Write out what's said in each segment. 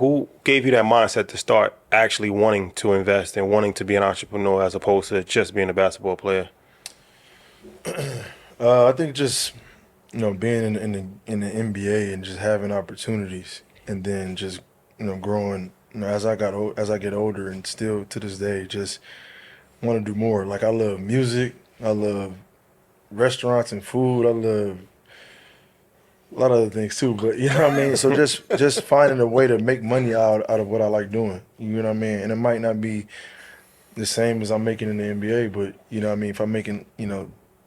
who gave you that mindset to start actually wanting to invest and wanting to be an entrepreneur as opposed to just being a basketball player? I think just being in the NBA and just having opportunities, and then just growing. As I get older, and still to this day, just want to do more. Like, I love music, I love restaurants and food, I love a lot of other things too. But you know what I mean. So just finding a way to make money out of what I like doing. You know what I mean. And it might not be the same as I'm making in the NBA, but you know what I mean. If I'm making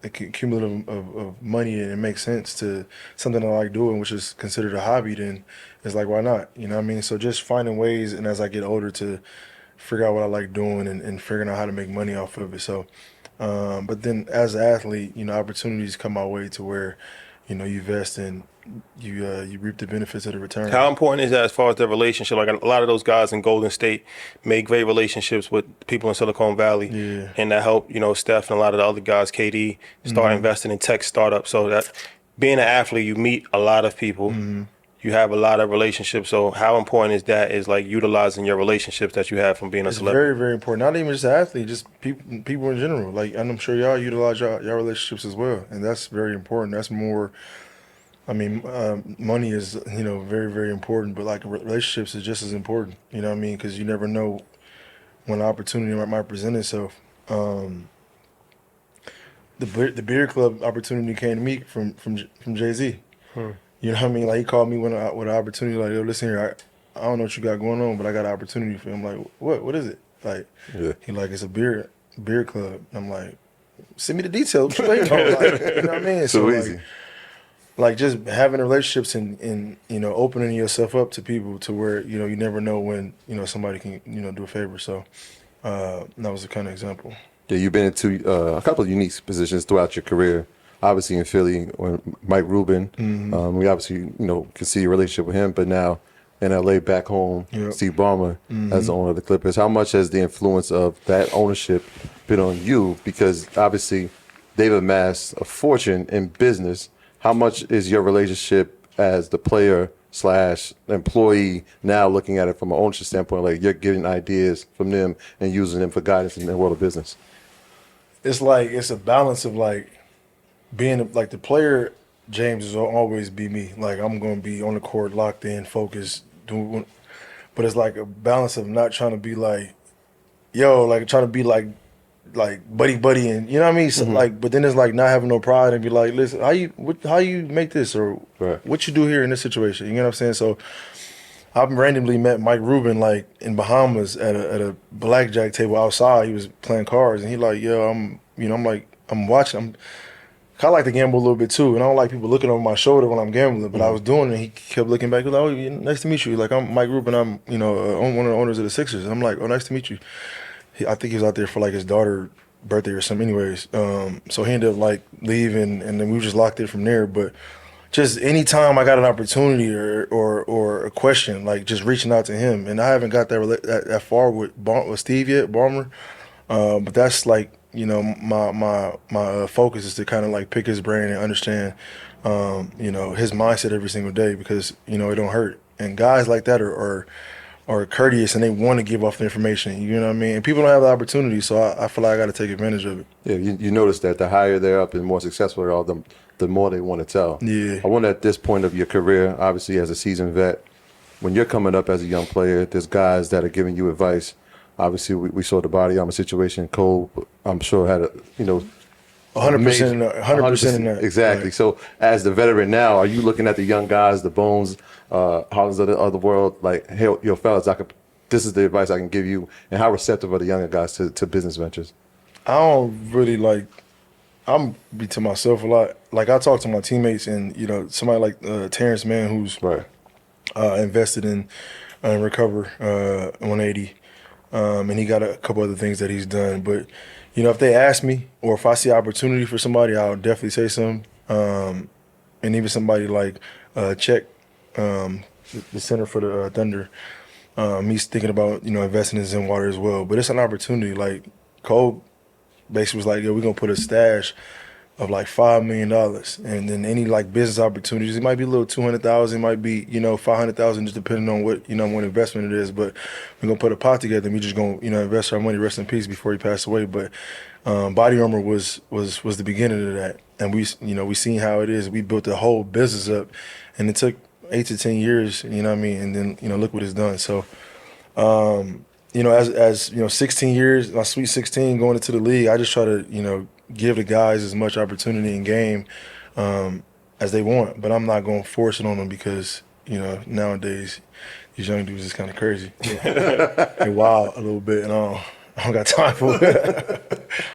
a cumulative of money and it makes sense to something I like doing, which is considered a hobby, then it's like, why not? You know what I mean? So just finding ways, and as I get older, to figure out what I like doing, and figuring out how to make money off of it. So, but then as an athlete, opportunities come my way to where, you invest and you reap the benefits of the return. How important is that as far as the relationship? Like, a lot of those guys in Golden State made great relationships with people in Silicon Valley, Yeah. and that helped, Steph and a lot of the other guys, KD, start investing in tech startups. So that being an athlete, you meet a lot of people, you have a lot of relationships. So how important is that? Is like utilizing your relationships that you have from being a It's celebrity? very, very important. Not even just athletes, just people in general. Like, and I'm sure y'all utilize y'all relationships as well, and that's very important. That's more. I mean, money is very, very important, but like relationships is just as important. You know what I mean? Because you never know when an opportunity might present itself. The beer club opportunity came to me from Jay-Z. You know what I mean? Like, he called me with an opportunity. Like, yo, listen here, I don't know what you got going on, but I got an opportunity for him. Like, what is it? Like, he like, it's a beer club. And I'm like, send me the details. What you waiting on? Like, you know what I mean? So like, easy. Like, just having relationships and opening yourself up to people to where you never know when somebody can do a favor. So that was a kind of example. Yeah, you've been into a couple of unique positions throughout your career. Obviously in Philly, when Mike Rubin, we obviously can see your relationship with him. But now in LA, back home, Yep. Steve Ballmer as the owner of the Clippers. How much has the influence of that ownership been on you? Because obviously they've amassed a fortune in business. How much is your relationship as the player / employee now looking at it from an ownership standpoint? Like, you're getting ideas from them and using them for guidance in the world of business. It's like, it's a balance of like being like the player. James will always be me. Like, I'm gonna be on the court, locked in, focused, doing. But it's like a balance of not trying to be like, like trying to be like buddy, and you know what I mean. So, like, but then it's like not having no pride and be like, listen, how you make this, or Right. what you do here in this situation. You know what I'm saying? So I've randomly met Mike Rubin like in Bahamas at a blackjack table outside. He was playing cards, and he like, I'm watching. I like to gamble a little bit too, and I don't like people looking over my shoulder when I'm gambling. But I was doing it, and he kept looking back. He was like, "Oh, nice to meet you." Like, I'm Mike Rubin. I'm one of the owners of the Sixers. I'm like, "Oh, nice to meet you." I think he was out there for like his daughter's birthday or something. Anyways, so he ended up like leaving, and then we just locked it from there. But just anytime I got an opportunity or a question, like just reaching out to him, and I haven't got that far with Steve yet, Ballmer. But that's like my focus is to kind of like pick his brain and understand his mindset every single day, because it don't hurt. And guys like that are courteous, and they want to give off the information. You know what I mean? And people don't have the opportunity, so I feel like I got to take advantage of it. Yeah, you notice that the higher they're up and more successful they are, the more they want to tell. Yeah. I wonder, at this point of your career, obviously as a seasoned vet, when you're coming up as a young player, there's guys that are giving you advice. Obviously, we saw the body armor situation. Cole, I'm sure, had 100% in that. Exactly. Right. So as the veteran now, are you looking at the young guys, the Bones, Hollins of the world, like, hey, yo, fellas, this is the advice I can give you, and how receptive are the younger guys to business ventures? I don't really like. I'm be to myself a lot. Like, I talk to my teammates, and somebody like Terrence Mann, who's Right. invested in Recover 180, and he got a couple other things that he's done. But if they ask me, or if I see opportunity for somebody, I'll definitely say something. And even somebody like Czech, the center for the Thunder, he's thinking about investing in Zenwater as well. But it's an opportunity. Like, Cole basically was like, "Yo, we're gonna put a stash of like $5 million, and then any like business opportunities, it might be a little 200,000, it might be 500,000, just depending on what what investment it is. But we're gonna put a pot together, and we just gonna invest our money. Rest in peace before he passed away. But Body Armor was the beginning of that, and we seen how it is. We built the whole business up, and it took 8 to 10 years. And then look what it's done. So. As 16 years, my sweet 16 going into the league, I just try to, give the guys as much opportunity in game as they want. But I'm not going to force it on them because, nowadays these young dudes is kind of crazy. They're wild a little bit, and I don't got time for it.